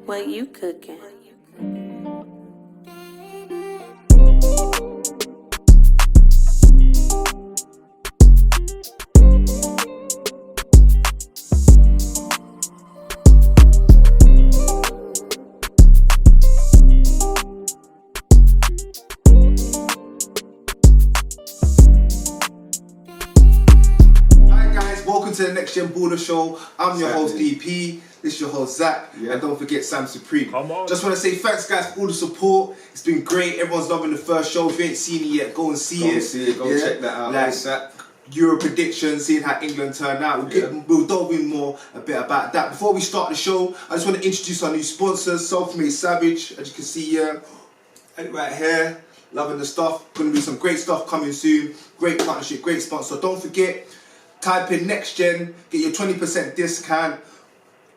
What you cooking? Welcome to the Nextgenballer show. I'm your host DP. This is your host Zach, and don't forget Sam Supreme. Come on. Just want to say thanks, guys, for all the support. It's been great. Everyone's loving the first show. If you ain't seen it yet, go and see it. Go check that out. Like Euro predictions, seeing how England turn out. We'll delve in more a bit about that. Before we start the show, I just want to introduce our new sponsors, Self-Made Savage. As you can see here, right here, loving the stuff. Going to be some great stuff coming soon. Great partnership, great sponsor. Don't forget. Type in Nextgen, get your 20% discount.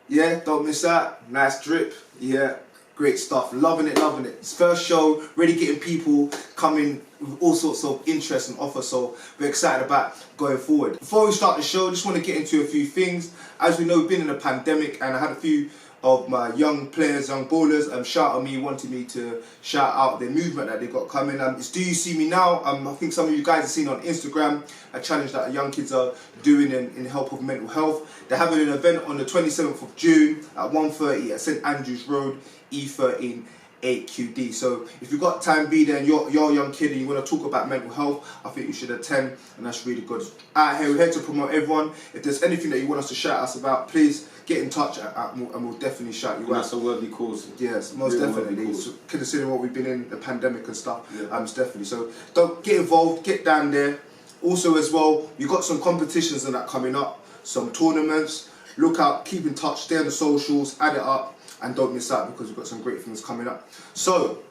Yeah, don't miss that. Nice drip. Yeah, great stuff. Loving it, loving it. It's first show, really getting people coming with all sorts of interest and offers. So we're excited about going forward. Before we start the show, just want to get into a few things. As we know, we've been in a pandemic, and I had a few of my young players, young ballers, shout at me, wanted me to shout out their movement that they got coming. It's Do You See Me Now? I think some of you guys have seen on Instagram a challenge that young kids are doing in help of mental health. They're having an event on the 27th of June at 1:30 at St Andrews Road, E13 8QD. So if you've got time, be there, and you're a young kid and you want to talk about mental health, I think you should attend, and that's really good. Out here, we're here to promote everyone. If there's anything that you want us to shout us about, please get in touch and we'll definitely shout you out. That's a worthy cause. Yes, most really definitely. So, considering what we've been in, the pandemic and stuff, it's definitely. So don't get involved, get down there. Also as well, you've got some competitions and that coming up, some tournaments. Look out, keep in touch, stay on the socials, add it up, and don't miss out because we've got some great things coming up. So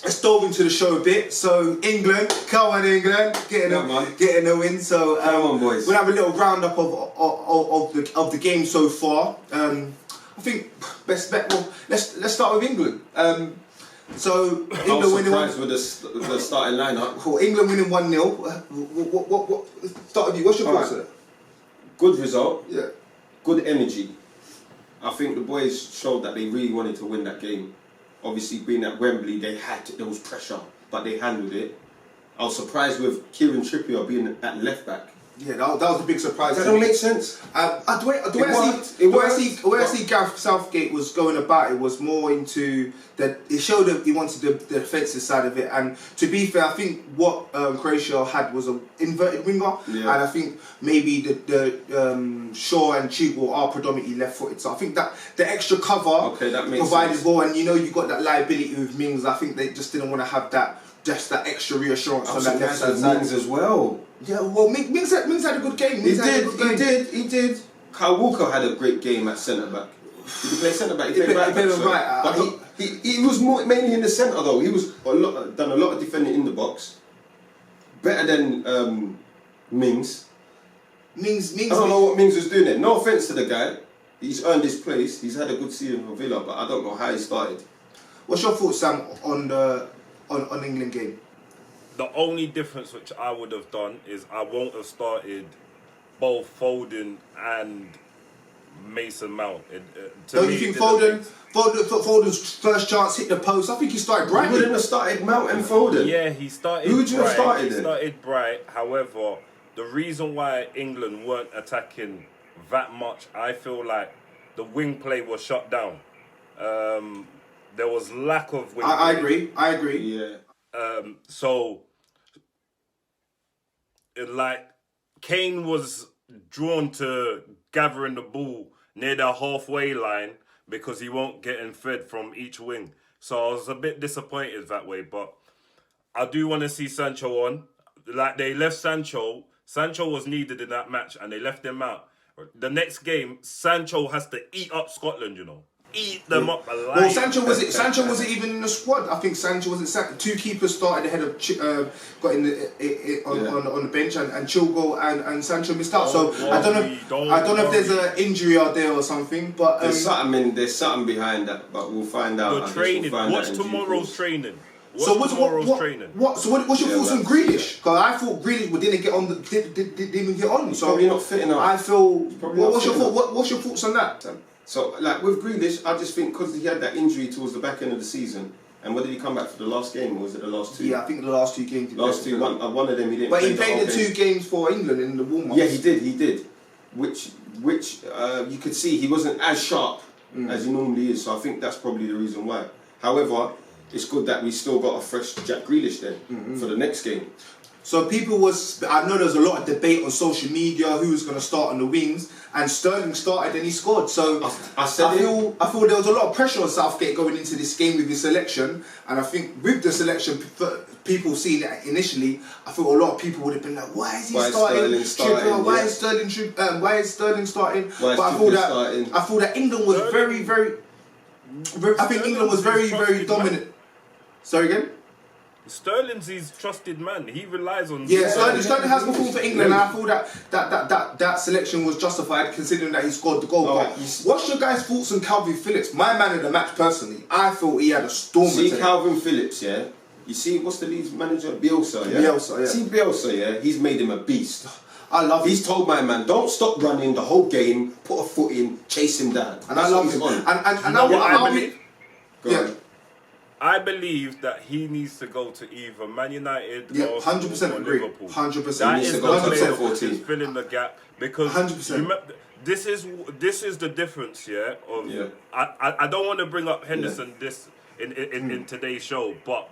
let's delve into the show a bit. So England, come on England, getting a win. So come on, boys. We'll have a little roundup of the game so far. I think best bet. Well, let's start with England. So England winning. With the starting lineup. Cool. England winning 1-0. What start with you? What's your thoughts on it? Good result. Yeah. Good energy. I think the boys showed that they really wanted to win that game. Obviously, being at Wembley, there was pressure, but they handled it. I was surprised with Kieran Trippier being at left back. Yeah, that was a big surprise. That don't make sense. The way I see Gareth Southgate was going about it was more into that. It showed that he wanted the defensive side of it, and to be fair, I think what Croatia had was an inverted winger, and I think maybe the Shaw and Chigwell are predominantly left-footed. So I think that the extra cover provided sense. well, and you got that liability with Mings. I think they just didn't want to have that. Just that extra reassurance on that left side. Mings as well. Yeah, well, Mings had a good game. He did. Kyle Walker had a great game at centre back. Did he play centre back? He played right. But he was mainly in the centre though. He was done a lot of defending in the box. Better than Mings. I don't know what Mings was doing there. No offence to the guy. He's earned his place. He's had a good season for Villa, but I don't know how he started. What's your thoughts, Sam, on the England game? The only difference which I would have done is I won't have started both Foden and Mason Mount. Don't you think Foden's first chance hit the post? I think he started bright. He wouldn't have started Mount and Foden. Yeah, he started. Who would you have started? He started bright. However, the reason why England weren't attacking that much, I feel like the wing play was shut down. There was lack of wing play. I agree. Yeah. So, Kane was drawn to gathering the ball near the halfway line because he won't get fed from each wing. So I was a bit disappointed that way, but I do want to see Sancho on. Like, they left Sancho. Sancho was needed in that match, and they left him out. The next game, Sancho has to eat up Scotland, Eat them up alive. Well, Sancho wasn't even in the squad. I think Sancho wasn't. Two keepers started ahead of got in on the bench, and Chilwell and Sancho missed out. So I don't know if there's an injury out there or something. But there's something behind that. But we'll find out. The training. What's tomorrow's training? What's training? What's your thoughts on Grealish? Because I thought Grealish didn't get on. Didn't even get on. So probably not fit enough. I feel. What's your thoughts on that, Sam? So, like with Grealish, I just think because he had that injury towards the back end of the season, and when did he come back for the last game, or was it the last two? Yeah, I think the last 2 games. Last two, one of them he didn't. But play he played the 2 games for England in the warm-ups. Yeah, he did. Which you could see he wasn't as sharp as he normally is. So I think that's probably the reason why. However, it's good that we still got a fresh Jack Grealish then for the next game. So I know there's a lot of debate on social media who was going to start on the wings, and Sterling started and he scored. So I feel there was a lot of pressure on Southgate going into this game with his selection, and I think with the selection, people seeing it initially, I thought a lot of people would have been like, why is he starting? Why is Sterling starting? But I thought that England was very dominant. Sorry again? Sterling's his trusted man. He relies on. Yeah, Sterling has performed for England, and I thought that selection was justified considering that he scored the goal. But what's your guys' thoughts on Calvin Phillips? My man of the match, personally, I thought he had a storm. See Calvin Phillips, yeah. You see, what's the Leeds manager? Bielsa, yeah. Bielsa, yeah. See Bielsa, yeah. He's made him a beast. I love him. He's told my man, don't stop running the whole game. Put a foot in, chase him down. And I love him. I believe that he needs to go to either Man United or 100% agree. Liverpool. 100%. That is the player 14. which is filling the gap because 100%. This is the difference, yeah. I don't want to bring up Henderson in today's show, but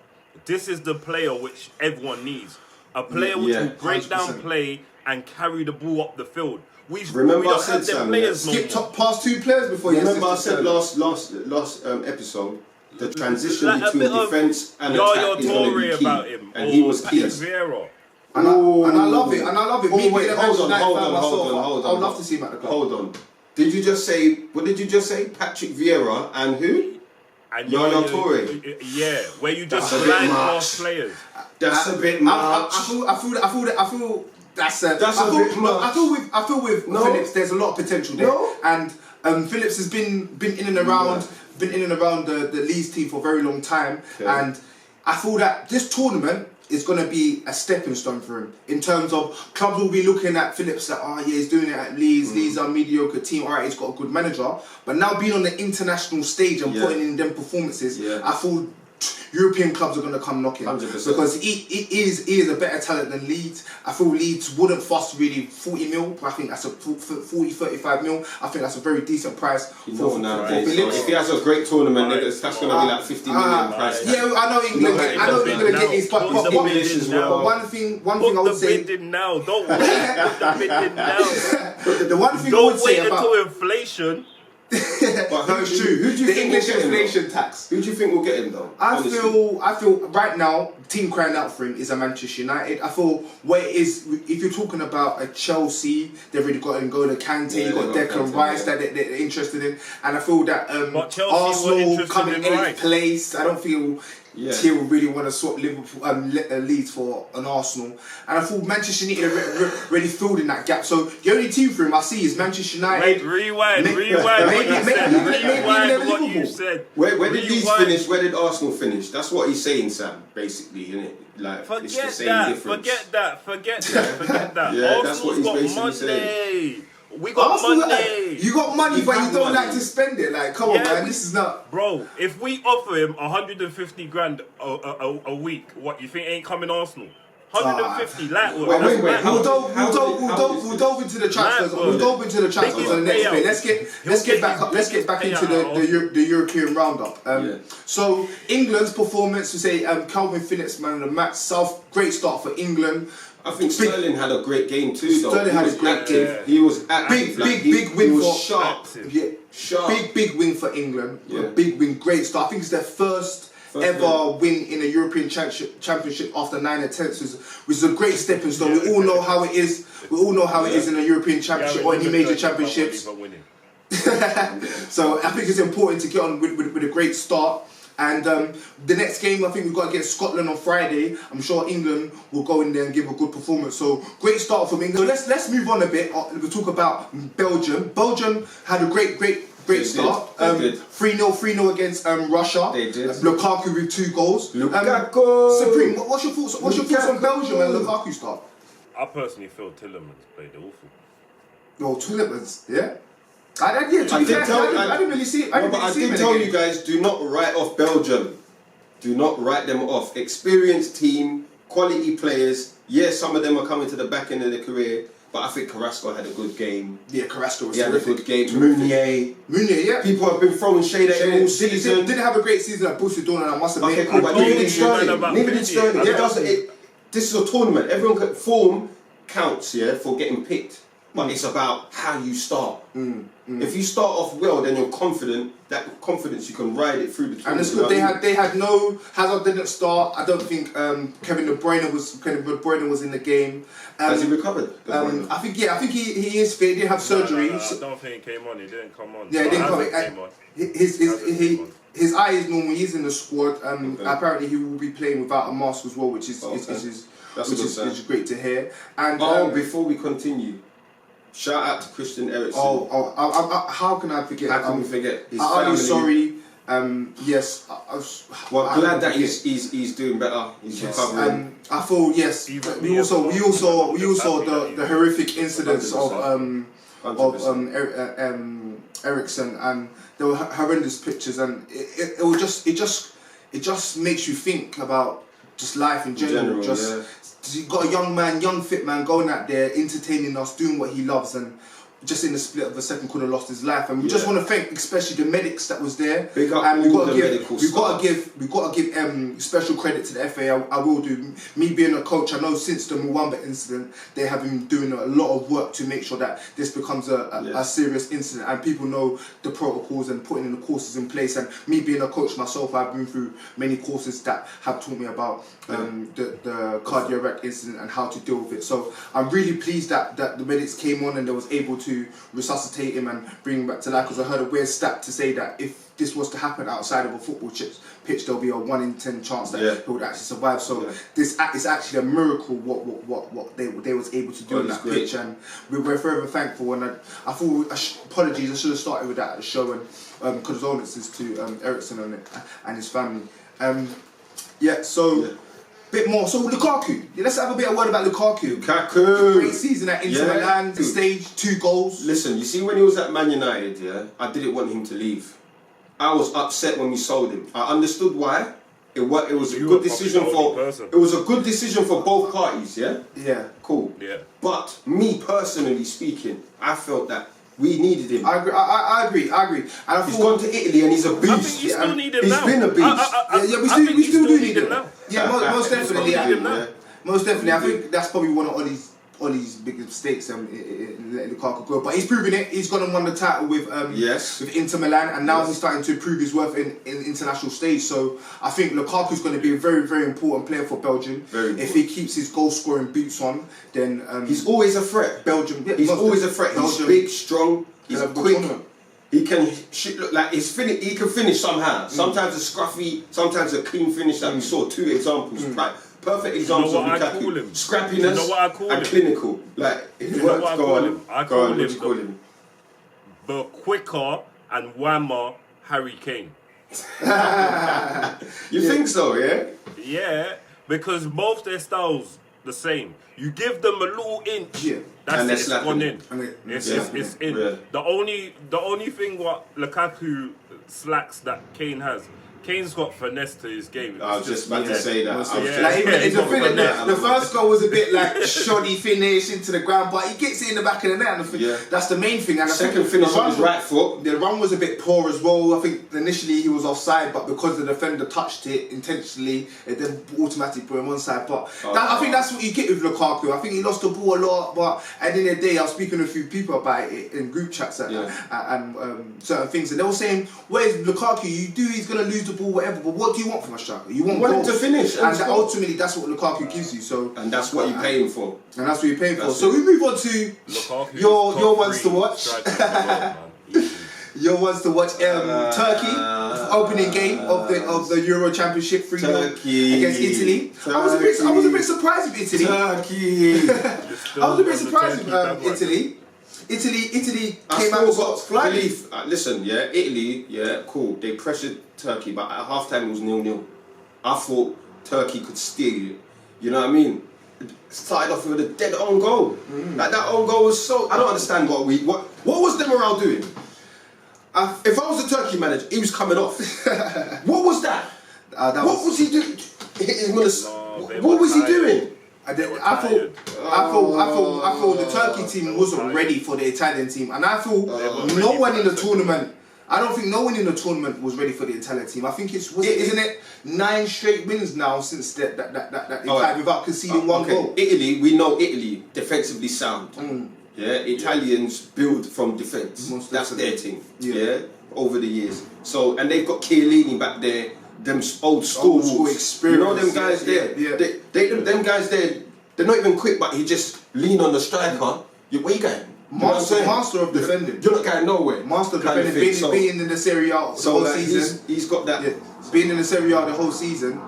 this is the player which everyone needs. A player which will break down play and carry the ball up the field. We don't have them players no more. Skip past 2 players before you. Remember I said last episode. The transition between defence and attack is going to be key. About him, and he was key. Vieira. And I love it. Oh, wait, hold on. I would love to see him at the club. Hold on. Did you just say, what did you just say? Patrick Vieira and who? And Yaya Toure. Yeah, where you just blind past players. That's a bit much. I feel that's a bit much. I feel with Phillips, there's a lot of potential there. And Phillips has been in and around. Been in and around the Leeds team for a very long time, and I feel that this tournament is going to be a stepping stone for him in terms of clubs will be looking at Phillips like, he's doing it at Leeds. Leeds are a mediocre team. All right, he's got a good manager, but now being on the international stage and putting in them performances, I feel European clubs are going to come knocking 100%. because he is a better talent than Leeds. I feel Leeds wouldn't fuss really 40 mil, but I think that's a 40, 35 mil. I think that's a very decent price for Phillips. If he has a great tournament, that's going to be like 50 million price. Yeah, I know England get his, but one thing I would say. Put the bid in now. Don't wait. Put the bid in now. The one thing I would say about don't wait until inflation. But that's true. Who do you think English inflation tax? Who do you think will get him though? I feel right now, team crying out for him is a Manchester United. I feel where it is, if you're talking about a Chelsea, they've already got N'Golo Kante, you've got Declan Rice that they're interested in, and I feel that Arsenal coming in 8th place. I don't feel Till really want to swap Liverpool, Leeds for an Arsenal, and I thought Manchester United really filled in that gap. So the only team for him I see is Manchester United. Rewind what you said. Where did Leeds finish? Where did Arsenal finish? That's what he's saying, Sam. Basically, isn't it? Like it's the same difference. Forget that. Yeah, that's what he's basically Monday. saying. We got money. You got money, but you don't like to spend it. Like, come on, man, this is not. Bro, if we offer him 150 grand a week, what you think ain't coming Arsenal? 150, wait. We'll delve into the transfers. We'll delve into the transfers on the next bit. Let's get back into the European roundup. So England's performance, we say Calvin Phillips, man of the match. Great start for England. I think Sterling had a great game too, though. Sterling had a great game. He was active. Big win for sharp. Sharp. Big win for England. Big win, great start. I think it's their first ever win in a European championship after 9 attempts, which is a great stepping stone. We all know how it is. We all know how it is in a European championship or any major championships. So I think it's important to get on with a great start. And the next game, I think we've got against Scotland on Friday. I'm sure England will go in there and give a good performance. So great start from England. So let's move on a bit. We'll talk about Belgium. Belgium had a great start. 3-0 against Russia. They did. Lukaku with 2 goals. Lukaku. Supreme, what's your thoughts on Belgium and Lukaku start? I personally feel Tielemans played awful. Tielemans, yeah. I didn't really see it. I did tell you guys, do not write off Belgium. Do not write them off. Experienced team, quality players. Yes, some of them are coming to the back end of their career, but I think Carrasco had a good game. Yeah, Carrasco was had a good game. Meunier, yeah. People have been throwing shade at him all season. Didn't have a great season at Borussia Dortmund, I must admit. Okay, cool, but neither did Sterling. This is a tournament. Form counts, for getting picked. But it's about how you start. If you start off well, then you're confident. That confidence, you can ride it through the tournament. And it's good. They had no Hazard didn't start. I don't think Kevin De Bruyne was in the game. Has he recovered? I think he is fit. He didn't have surgery. No, I don't think he came on. He didn't come on. Yeah, he didn't come on. His eye is normal. He's in the squad. Apparently, he will be playing without a mask as well, which is great to hear. And before we continue. Shout out to Christian Eriksen. How can I forget? How can we forget? His I'm sorry. Yes. Glad that he's doing better. He's recovering. I feel yes. We also the horrific incidents of Eriksen, and there were horrendous pictures, and it just makes you think about just life in general. You've got a young fit man going out there entertaining us, doing what he loves, and just in the split of a second could have lost his life. And we just want to thank especially the medics that was there. Big up and we've got to give special credit to the FA. I will do. Me being a coach, I know since the Muamba incident, they have been doing a lot of work to make sure that this becomes a serious incident, and people know the protocols and putting in the courses in place. And me being a coach myself, I've been through many courses that have taught me about the cardiac incident and how to deal with it. So I'm really pleased that the medics came on and they was able to resuscitate him and bring him back to life, because I heard a weird stat to say that if this was to happen outside of a football pitch, there'll be a 1 in 10 chance that he would actually survive. So this is actually a miracle what they was able to do on that pitch, and we're forever thankful. And I thought, apologies, I should have started with that at the show, and condolences to Eriksen and his family. Bit more. So Lukaku, let's have a bit of word about Lukaku. Great season at Inter Milan, stage 2 goals. Listen, you see when he was at Man United, I didn't want him to leave. I was upset when we sold him. I understood why. It was a good decision for both parties. Yeah. Cool. Yeah. But me personally speaking, I felt that we needed him. I agree. And he's gone to Italy and he's a beast. I think you still need him now. He's been a beast. We still do need him. Yeah, most definitely. Most definitely. I think that's probably one of Ollie's biggest mistakes in letting Lukaku go. But he's proven it. He's gone and won the title with Inter Milan, and now he's starting to prove his worth in international stage. So I think Lukaku's going to be a very, very important player for Belgium. If he keeps his goal scoring boots on, then he's always a threat. Belgium. He's always a threat. He's big, strong. He's quick. He can look like he can finish somehow. Sometimes a scruffy, sometimes a clean finish. That we saw 2 examples. Right. Perfect examples of Lukaku. Scrappiness and clinical. Like, it works. I call him the quicker and whammer Harry Kane. You think so, yeah? Yeah, because both their styles the same. You give them a little inch, it's gone in. It's in. Yeah. The only thing what Lukaku slacks that Kane has. Kane's got finesse to his game. I was just about to say that. The first goal was a bit like shoddy finish into the ground, but he gets it in the back of the net. And that's the main thing. And second finish on his right foot. The run was a bit poor as well. I think initially he was offside, but because the defender touched it intentionally, it then automatically put him onside. But I think that's what you get with Lukaku. I think he lost the ball a lot, but at the end of the day, I was speaking to a few people about it in group chats and certain things, and they were saying, "Where's Lukaku? He's going to lose the ball, whatever, but what do you want from a striker? You want him to finish, and ultimately that's what Lukaku gives you. So, and that's what you're paying for. And that's what you're paying for. So we move on to your ones to watch. Your ones to watch. Turkey, opening game of the Euro Championship, 3-0 against Italy. I was a bit surprised with Italy. I was a bit surprised with Italy. Italy came out and got flying. Listen, Italy, cool. They pressured Turkey, but at half-time it was 0-0. I thought Turkey could steal it. You know what I mean? Started off with a dead own goal. Like that own goal was so. I don't understand what was Demiral doing. If I was the Turkey manager, he was coming off. What was that? What was he doing? What was he doing? I thought the Turkey team wasn't ready for the Italian team, and I feel no one in the tournament. I don't think no one in the tournament was ready for the Italian team. I think isn't it 9 straight wins now since that they played without conceding one goal. Italy, we know Italy defensively sound. Yeah, Italians build from defence. That's their team. Yeah, over the years. So and they've got Chiellini back there. Them old school experience. You know them guys there. Them guys there. They're not even quick, but he just lean on the striker. Where you going? Master of defending. You're not going nowhere. Master of defending. Being in the Serie A the whole season. He's got that. Being in the Serie A the whole season,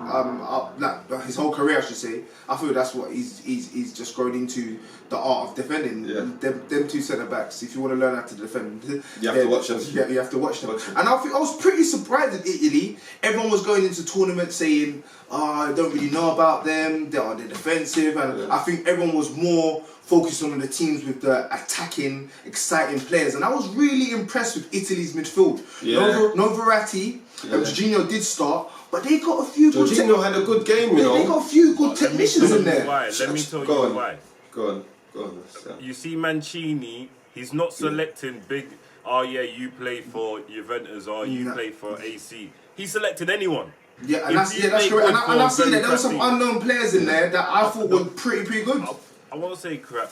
his whole career, I should say. I feel that's what he's just grown into, the art of defending. Yeah. Them two centre backs. If you want to learn how to defend, you have to watch them. Yeah, you have to watch them. And I was pretty surprised at Italy. Everyone was going into tournament saying, I don't really know about them. They're defensive, and I think everyone was more focused on the teams with the attacking, exciting players. And I was really impressed with Italy's midfield. No Verratti. Jorginho did start, but they got a few good... Jorginho had a good game, you know. They got a few good technicians in there. Let me tell you why. Go on. You see Mancini, he's not selecting big, you play for Juventus or you play for AC. He's selecting anyone. Yeah, and that's correct. And I see that there were some unknown players in there that I thought were pretty good. I won't say crap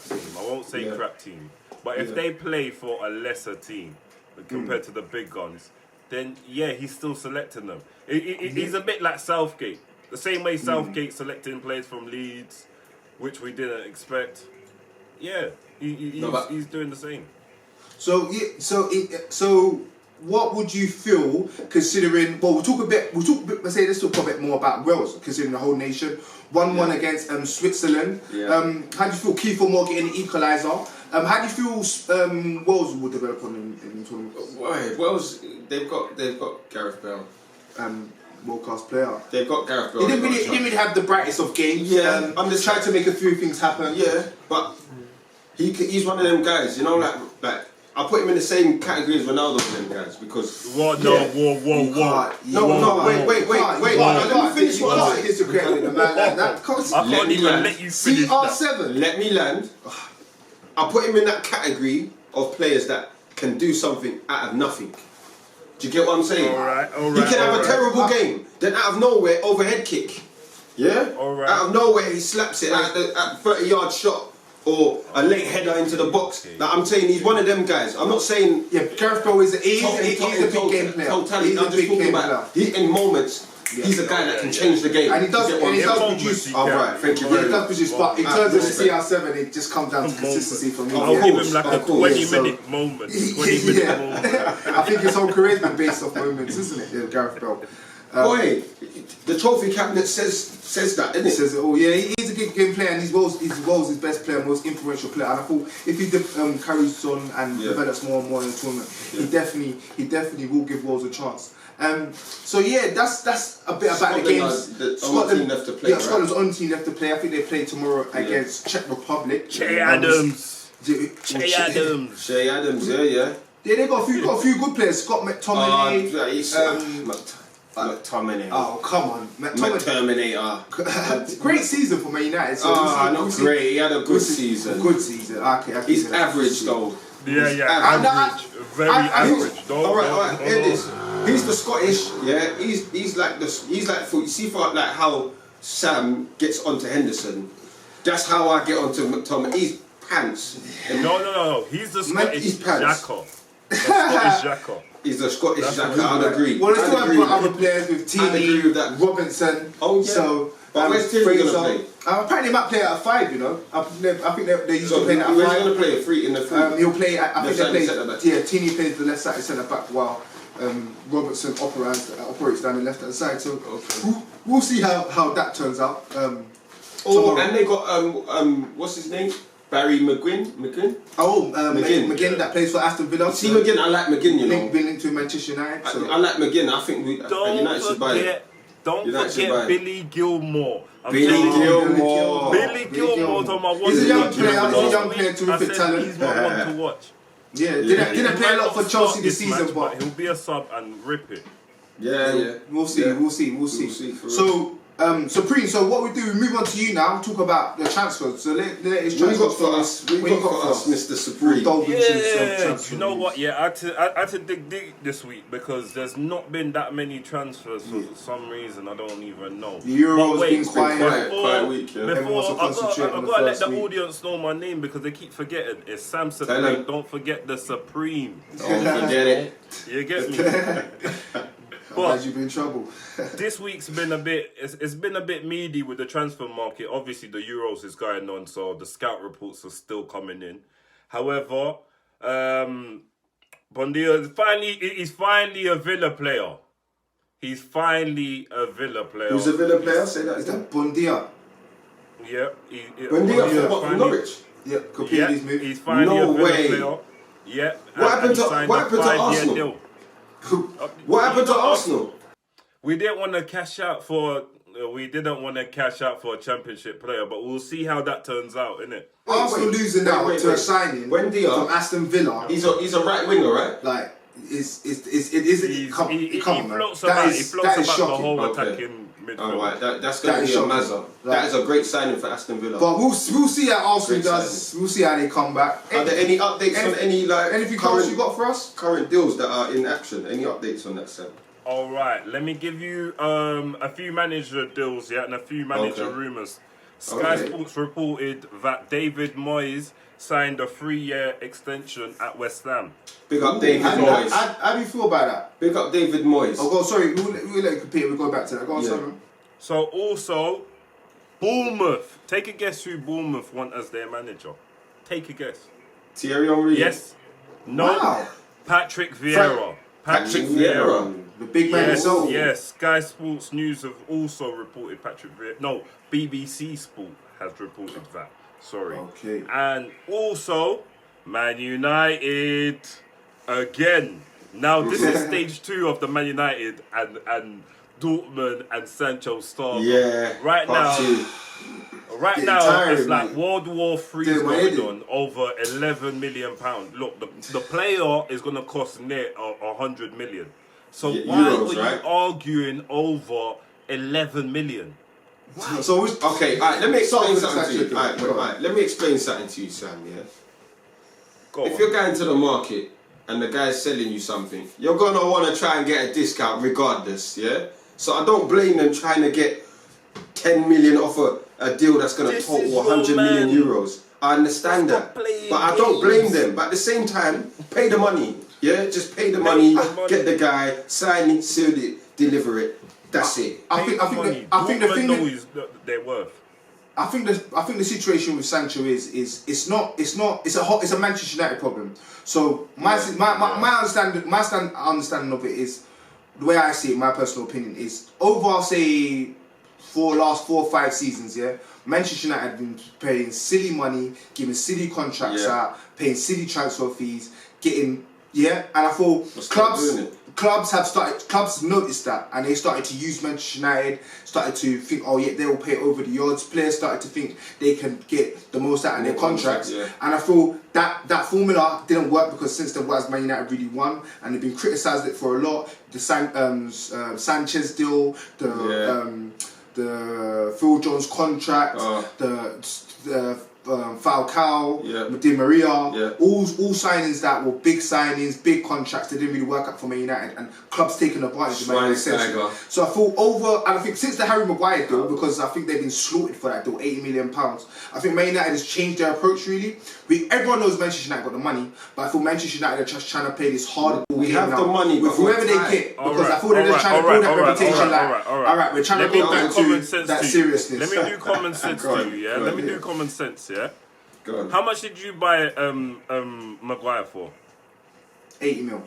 team. But if they play for a lesser team compared to the big guns, then he's still selecting them. He's a bit like Southgate. The same way Southgate selecting players from Leeds, which we didn't expect. Yeah, he's doing the same. So what would you feel considering? Well, let's talk a bit more about Wales, considering the whole nation. 1-1 against Switzerland. How do you feel Kiefer Moore getting the equaliser? How do you feel Wales will develop in the tournament? Wales, they've got Gareth Bale. World-class player. They've got Gareth Bale. He didn't really have the brightest of games. Yeah, I'm just trying to make a few things happen. Yeah, but he's one of them guys. You know, like I put him in the same category as Ronaldo with them guys because. What? No, whoa. No, wait. Let me finish what I'm saying. I can't even let you finish CR7. Let me land. I put him in that category of players that can do something out of nothing. Do you get what I'm saying? All right. He can have a terrible game, then out of nowhere, overhead kick. Yeah? All right. Out of nowhere, he slaps it at 30-yard shot or a late header into the box. Like I'm saying, he's one of them guys. I'm not saying... Yeah, Gareth Bale is a big game player. Totally. I'm just talking about in moments. He's a guy that can change the game. And he does produce. Alright, thank you very much. He does produce, but in terms of the CR7, it just comes down to consistency for me. I'll give him like a 20-minute moment. 20-minute moment. I think his whole career's been based off moments, isn't it? Yeah, Gareth Bale. Boy, the trophy cabinet says that, isn't it? He says it all. Yeah, he's a good game player, and he's Wales' best player, most influential player. And I thought if he carries on and develops more and more in the tournament, he definitely will give Wales a chance. So yeah, that's a bit about the games. Scotland left to play. Yeah, Scotland's own team left to play. I think they play tomorrow against Czech Republic. Che Adams. Che Adams, yeah. Yeah, they got a few good players. Scott McTominay. McTominay. Oh come on, McTominator. Great season for Man United. So not great. He had a good season. Good season. Okay, he's average though. Yeah. Average. Very average. Alright. Hear this. He's the Scottish. Yeah. He's like you see for like how Sam gets onto Henderson. That's how I get onto McTominay. He's pants. No. He's the Scottish Xhaka. He's the Scottish Xhaka. I'd agree. Well, let's talk about other players with Tini, Robinson. Oh yeah. So, but where's Tini going to play? Apparently, he might play at 5. You know, I think they used to play at 5. Where's he going to play? Free in the free. He'll play. I think they play. Yeah, Tini plays the left side centre back while Robertson operates down the left hand side. So we'll see how that turns out. And they got what's his name? Barry McGinn? Oh, McGinn that plays for Aston Villa. See McGinn, I like McGinn, you know. Been linked to Manchester United. I like McGinn. I think United should buy it. Don't forget Billy Gilmore. Billy Gilmore's on my one. He's a young player. Terrific talent. He's my one to watch. Didn't play a lot for Chelsea this season, match, but he'll be a sub and rip it. We'll see. So what we do, we move on to you now, talk about the transfers. So let us What you got for us, Mr. Supreme? You know what? Yeah, I had to dig this week because there's not been that many transfers for some reason. I don't even know. The Euro's been quiet week. Before I gotta let the audience know my name because they keep forgetting. It's Sam Supreme. Don't forget the Supreme. Don't forget it. You get me? But you've been in trouble. This week's been a bit. It's been a bit meaty with the transfer market. Obviously, the Euros is going on, so the scout reports are still coming in. However, Bondia he's finally a Villa player. He's finally a Villa player. Who's a Villa player? Say that. Is that Bondia? Yeah. Bondia from Norwich. Yeah. Completely moved. He's finally a Villa player. Yeah. What happened to Arsenal? What happened to Arsenal? We didn't want to cash out for a championship player, but we'll see how that turns out, innit? Arsenal losing now to a signing from Aston Villa. He's a right winger, right? Like he floats about the whole attacking midfield. All right, that's going to be a mazza. That is a great signing for Aston Villa. But we'll see how Arsenal does. We'll see how they come back. Are there any updates on anything else you got for us? Current deals that are in action? Any updates on that, Sam? All right, let me give you a few manager deals, and a few manager rumours. Sky Sports reported that David Moyes signed a 3-year extension at West Ham. Big up David Moyes. How do you feel about that? Big up David Moyes. Oh, God, sorry, we'll let you compete. We'll go back to that. Go on, sorry. So also, Bournemouth. Take a guess who Bournemouth want as their manager. Take a guess. Thierry Henry. Yes. No. Wow. Patrick Vieira. Patrick Vieira. The big man himself. Yes. Sky Sports News have also reported Patrick Vieira. No, BBC Sport has reported that. Sorry. Okay. And also, Man United again. Now this is stage 2 of the Man United and Dortmund and Sancho star. Yeah. Right now, it's like World War III going on over £11 million. Look, the player is going to cost near 100 million. So why are you arguing over 11 million? Wow. So okay, all right, let me explain something to you. All right, let me explain something to you, Sam, yeah? If you're going to the market and the guy's selling you something, you're going to want to try and get a discount regardless, yeah? So I don't blame them trying to get 10 million off a deal that's going to total 100 million euros. I understand that. But I don't blame them. But at the same time, pay the money, yeah? Just pay the money, get the guy, sign it, seal it, deliver it. That's it. I think the thing is they're worth. I think the situation with Sancho is it's a Manchester United problem. So my understanding of it is the way I see it. My personal opinion is over say last 4 or 5 seasons. Yeah, Manchester United have been paying silly money, giving silly contracts out, paying silly transfer fees, and I thought clubs have noticed that, and they started to use Manchester United, started to think, oh yeah, they will pay over the odds. Players started to think they can get the most out of their contracts, and I thought that formula didn't work because since then, what has Man United really won, and they've been criticised it for a lot. The Sanchez deal, the Phil Jones contract, the Falcao, Di Maria, all signings that were big signings, big contracts. They didn't really work out for Man United, and clubs taking advantage of Man United. So I thought and I think since the Harry Maguire deal, because I think they've been slaughtered for that deal, £80 million. I think Man United has changed their approach really. Everyone knows Manchester United got the money, but I feel Manchester United are just trying to play this hard. We have the money with whoever they get, because I thought they're just trying to build that reputation. Alright, we're trying to build that seriousness. Let me do common sense to you, yeah. Let me do common sense, yeah. How much did you buy Maguire for? 80 mil.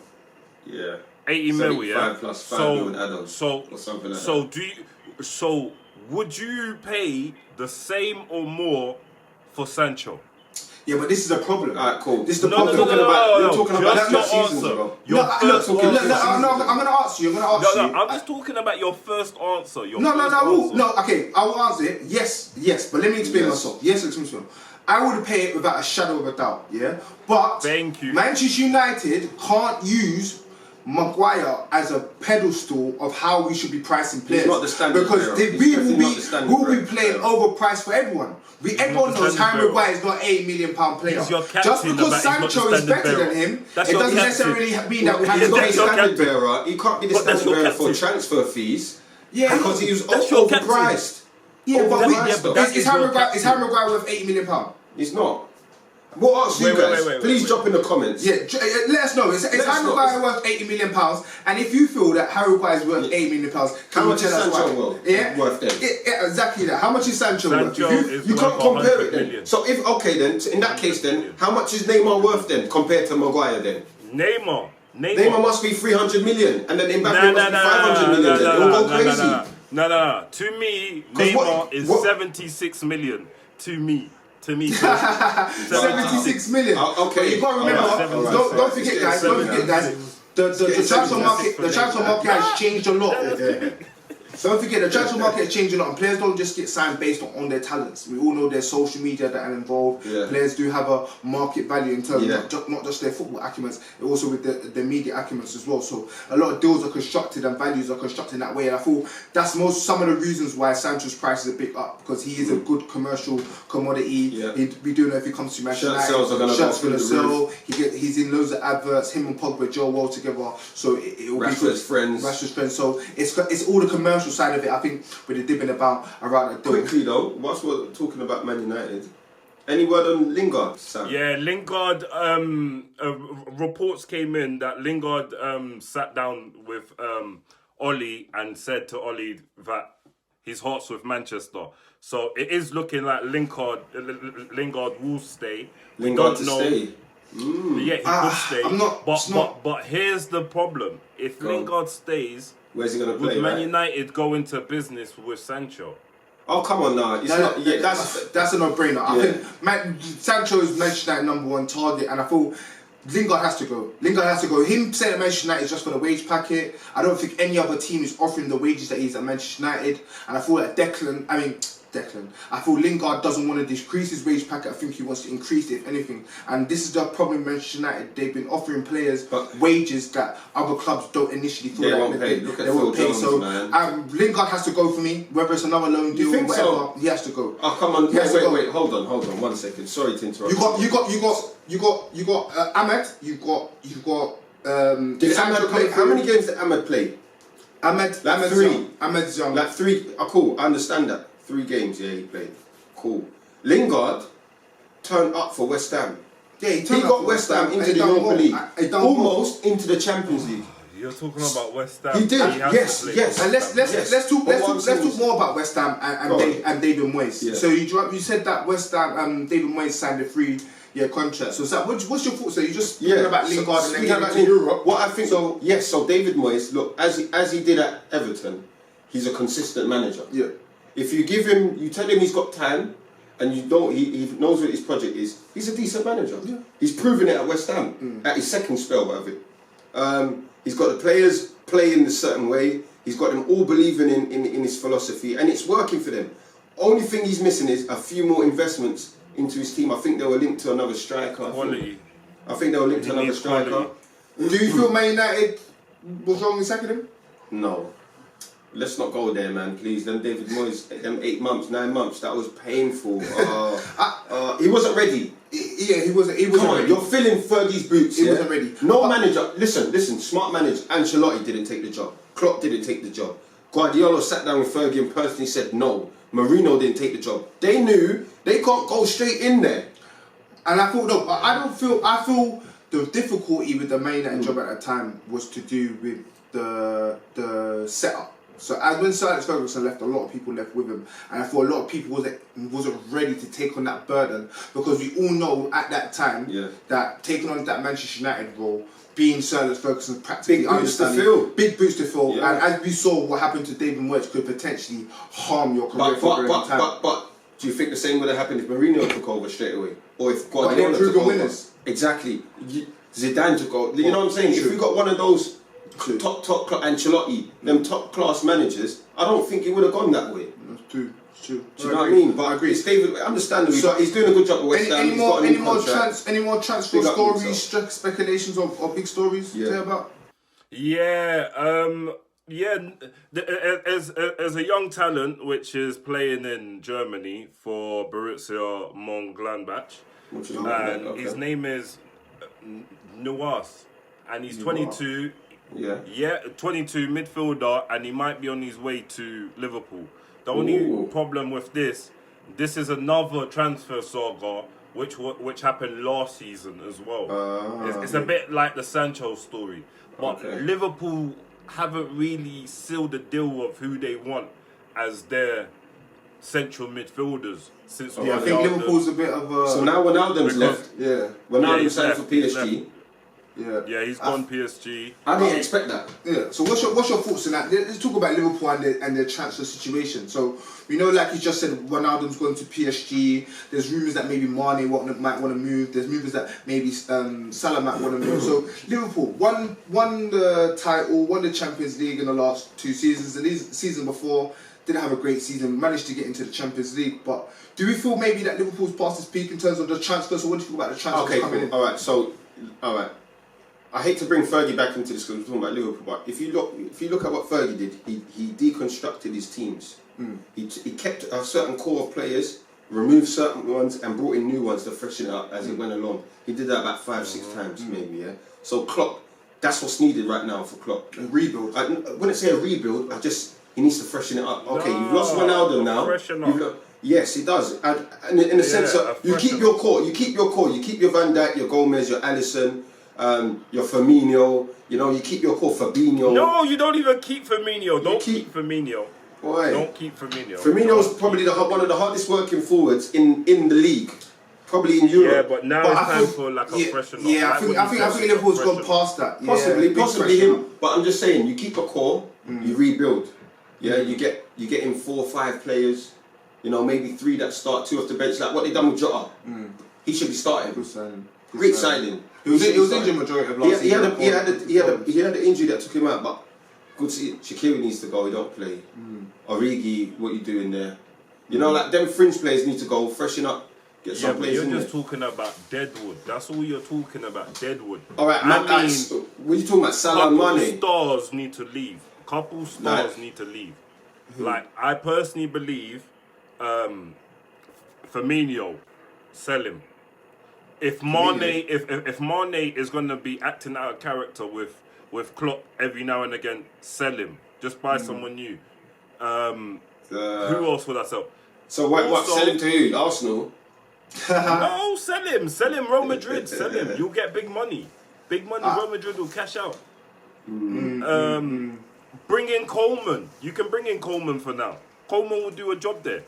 Yeah. 80 mil, yeah. Plus 5 million add-ons or something like that. So would you pay the same or more for Sancho? Yeah, but this is a problem. Alright, cool. This is the problem. You're talking about 2 seasons ago. I'm going to ask you. I'm just talking about your first answer. Okay, I will answer it. Yes. But let me explain myself. I would pay it without a shadow of a doubt, yeah? But Thank you. Manchester United can't use Maguire as a pedestal of how we should be pricing players. He's not the standard because player. we will be playing overpriced for everyone. Everyone knows Harry Maguire is not £8 million player. He's your captain, Just because Sancho is better than him, it doesn't necessarily mean that we have to pay He's not the standard bearer. He can't be the standard bearer for transfer fees. Yeah, because he was overpriced. Yeah, but is Harry Maguire worth £8 million? He's not. What else you guys? Please drop in the comments. Yeah, let us know. Is Harry Maguire worth £80 million? And if you feel that Harry Maguire is worth £8 million, how much is Sancho worth then? Yeah, exactly that. How much is Sancho worth? You can't compare it then. So if then in that case then, how much is Neymar worth then compared to Maguire then? Neymar must be 300 million, and then Mbappe must be 500 million. Then it'll go crazy. No. To me, Neymar is 76 million. To me. 76 million. Okay. You gotta remember. Don't forget, guys. The transfer market has changed a lot. Don't forget, the transfer market has changed a lot, and players don't just get signed based on their talents. We all know there's social media that are involved. Yeah. Players do have a market value in terms of not just their football acumen, also with the media acumen as well. So a lot of deals are constructed and values are constructed in that way. And I thought that's some of the reasons why Sancho's price is a bit up, because he is a good commercial commodity. Yeah. We do know if he comes to Manchester United, shirts going to sell. He's in loads of adverts. Him and Pogba gel well together. So it will be good. Rashford's friends. So it's all the commercial side of it, I think, with the dipping about around the deal. Quickly though, whilst we're talking about Man United, any word on Lingard, Sam? Yeah, Lingard, reports came in that Lingard sat down with Ollie and said to Ollie that his heart's with Manchester. So it is looking like Lingard will stay. Lingard to stay. Yeah, he could stay. But here's the problem. If Lingard stays, where's he going to play? Would Man United go into business with Sancho? Oh, come on now. That's a no-brainer. I think Sancho is Manchester United #1 target, and I feel Lingard has to go. Him saying that Manchester United is just for the wage packet. I don't think any other team is offering the wages that he's at Manchester United, and I feel that I feel Lingard doesn't want to decrease his wage packet. I think he wants to increase it, if anything. And this is the problem with Manchester United. They've been offering players wages that other clubs don't initially feel they won't pay. So Lingard has to go for me, whether it's another loan deal or whatever. He has to go. Oh, come on. Wait. Hold on 1 second. Sorry to interrupt. You got Ahmed. You got. Did Ahmed play? How many games did Ahmed play? Ahmed's 3. Ahmed's young. Like 3. Oh, cool. I understand that. 3 games, he played. Cool. Lingard turned up for West Ham. Yeah, he got West Ham into the Europa League. Almost into the Champions League. You're talking about West Ham. He did. Yes. And let's talk more about West Ham and David Moyes. Yeah. So you said that West Ham David Moyes signed a 3-year contract. So what's your thoughts? So you just speaking about Lingard and then getting to Europe. What I think. So David Moyes, look, as he did at Everton, he's a consistent manager. Yeah. If you give him, you tell him he's got time, and he knows what his project is, he's a decent manager. Yeah. He's proven it at West Ham at his second spell of it. He's got the players playing a certain way. He's got them all believing in his philosophy, and it's working for them. Only thing he's missing is a few more investments into his team. I think they were linked to another striker. I think they were linked to another striker. Do you feel Man United was wrong in sacking him? No. Let's not go there, man, please. Then David Moyes, them 8 months, 9 months, that was painful. He wasn't ready. He wasn't ready. You're filling Fergie's boots. He wasn't ready. No manager. Listen. Smart manager. Ancelotti didn't take the job. Klopp didn't take the job. Guardiola sat down with Fergie and personally said no. Mourinho didn't take the job. They knew they can't go straight in there. And I thought, I feel the difficulty with the Man United job at that time was to do with the setup. So as when Sir Alex Ferguson left, a lot of people left with him, and I thought a lot of people wasn't ready to take on that burden, because we all know at that time that taking on that Manchester United role, being Sir Alex Ferguson's practically big boots to fill, and as we saw what happened to David Moyes could potentially harm your career for a very long time. But do you think the same would have happened if Mourinho took over straight away, or if Guardiola took over? Winners. Exactly. Zidane took over. You know what I'm saying? If we got one of those top Ancelotti, them top class managers, I don't think it would have gone that way. That's true. True. Do you know what I mean? But I agree. It's David, understandably, So, he's doing a good job with West Ham. Any more transfer stories, speculations, or big stories to hear about? As a young talent which is playing in Germany for Borussia Mönchengladbach, and his name is Nuas, and he's 22. Yeah, 22 midfielder, and he might be on his way to Liverpool. The only problem with this is another transfer saga which happened last season as well. It's a bit like the Sancho story, but Liverpool haven't really sealed the deal of who they want as their central midfielders since. I think Liverpool's a bit of a. So now Ronaldo's left. Yeah, Ronaldo's signed for PSG. Yeah, he's gone PSG. I didn't expect that. Yeah. So what's your thoughts on that? Let's talk about Liverpool and their transfer situation. So we know, like you just said, Ronaldo's going to PSG. There's rumours that maybe Mane might want to move. There's rumours that maybe Salah might want to move. So Liverpool won the title, won the Champions League in the last 2 seasons. The season before didn't have a great season. Managed to get into the Champions League, but do we feel maybe that Liverpool's past its peak in terms of the transfers? So what do you think about the transfers coming in? All right. I hate to bring Fergie back into this because we're talking about Liverpool, but if you look at what Fergie did, he deconstructed his teams. He kept a certain core of players, removed certain ones, and brought in new ones to freshen it up as it went along. He did that about 5-6 times, maybe. Yeah. So Klopp, that's what's needed right now for Klopp. A rebuild. I wouldn't say a rebuild. He needs to freshen it up. Okay, you've lost Ronaldo now. Yes, he does. And in a sense of you keep your core. You keep your Van Dijk, your Gomez, your Alisson. Your Firmino, you keep your core. Fabinho. No, you don't even keep Firmino. Don't keep Firmino. Why? Don't keep Firmino. Firmino's probably one of the hardest working forwards in the league, probably in Europe. Yeah, but now it's time for a freshen up. Yeah, I think Liverpool's gone past that. Possibly him. But I'm just saying, you keep a core, you rebuild. Yeah, you get in 4 or 5 players. Maybe 3 that start, 2 off the bench, like what they done with Jota. He should be starting. Great signing. He was injured majority of last season. He had an injury that took him out, but good to see. Shaqiri needs to go. He don't play. Origi, what you doing there? Like them fringe players need to go, freshen up, get some players in there. You're just talking about Deadwood. That's all you're talking about. Deadwood. All right, what are you talking about? Salah and Mane. Stars need to leave. Couple stars need to leave. Like I personally believe, Firmino, sell him. If Mane is gonna be acting out of character with Klopp every now and again, sell him. Just buy someone new. Who else would I sell? So what? Sell him to who? Arsenal? No, sell him. Sell him. Real Madrid. Sell him. You'll get big money. Big money. Real Madrid will cash out. Bring in Coleman. You can bring in Coleman for now. Coleman will do a job there.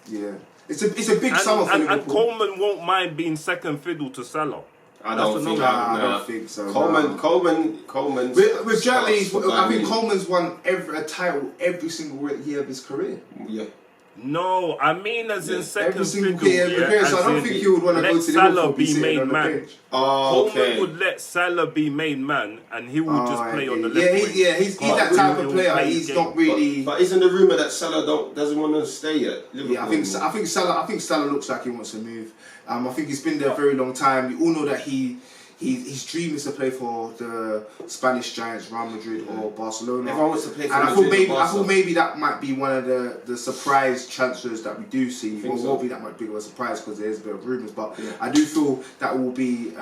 Yeah. It's a big summer for Liverpool. And Coleman won't mind being second fiddle to Salah. I don't think so. Coleman. With Germany, I think Coleman's won a title every single year of his career. Yeah. No, I mean as in second every single fiddle. year, so I don't think he would want to go to Liverpool be main man. Coleman would let Salah be main man, and he would just play on the left wing. He's that type of player. He's not really. But isn't the rumor that Salah doesn't want to stay at Liverpool? Yeah, I think Salah looks like he wants to move. I think he's been there a very long time. We all know that his dream is to play for the Spanish giants, Real Madrid or Barcelona. Everyone wants to play for I thought maybe that might be one of the surprise transfers that we do see. It won't be that much big of a surprise because there's a bit of rumours, but I do feel that will be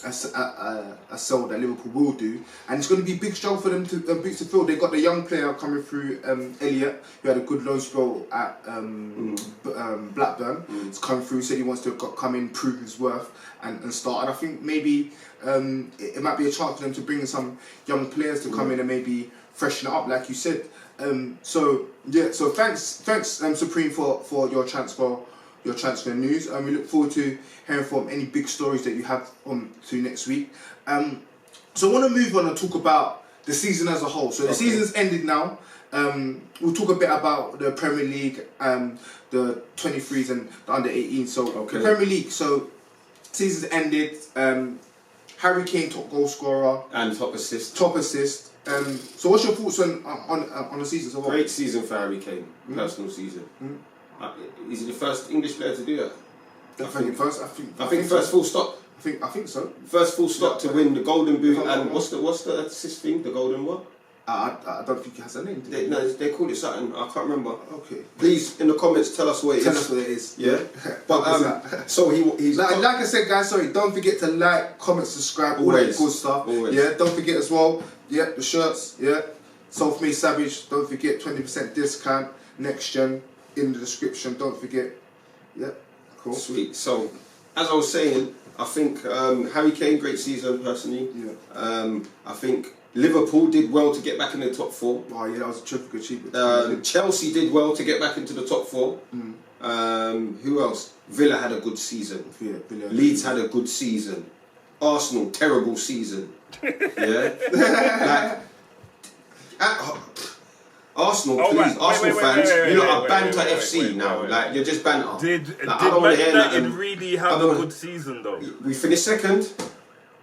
a sell that Liverpool will do, and it's going to be a big struggle for them to boots to fill. They've got the young player coming through, Elliott, who had a good loan spell at Blackburn. He's come through, said he wants to come in, prove his worth, and start. And I think maybe it might be a chance for them to bring in some young players to come in and maybe freshen it up, like you said. So thanks Supreme for your transfer news. We look forward to hearing from any big stories that you have on to next week. So I want to move on and talk about the season as a whole. So the season's ended now. We'll talk a bit about the Premier League, the 23s and the under 18. So the Premier League. So season's ended. Harry Kane top goal scorer and top assist. So what's your thoughts on the season so far? Great season for Harry Kane. Personal season. Is he the first English player to do that? I think first full stop. I think so. First full stop to win the Golden Boot and what's the assist thing? The Golden what? I don't think it has a name. They called it something. I can't remember. Okay. Please, in the comments, tell us what it is. Tell us what it is. Yeah. But so he's like I said, guys. Sorry, don't forget to like, comment, subscribe, all that good stuff. Always. Yeah. Don't forget as well. Yeah, the shirts. Yeah. Self-made Savage. Don't forget 20% discount. Next Gen in the description. Don't forget. Yeah. Cool. Sweet. So, as I was saying, I think Harry Kane, great season personally. Yeah. I think Liverpool did well to get back in the top 4. Oh yeah, that was a terrific achievement. Chelsea did well to get back into the top 4. Who else? Villa had a good season. Yeah, Villa. Leeds had a good season. Arsenal, terrible season. Yeah. Arsenal, please, Arsenal fans, you lot are banter FC now. Like you're just banter. Did like, Man United really have a good season though? We finished second.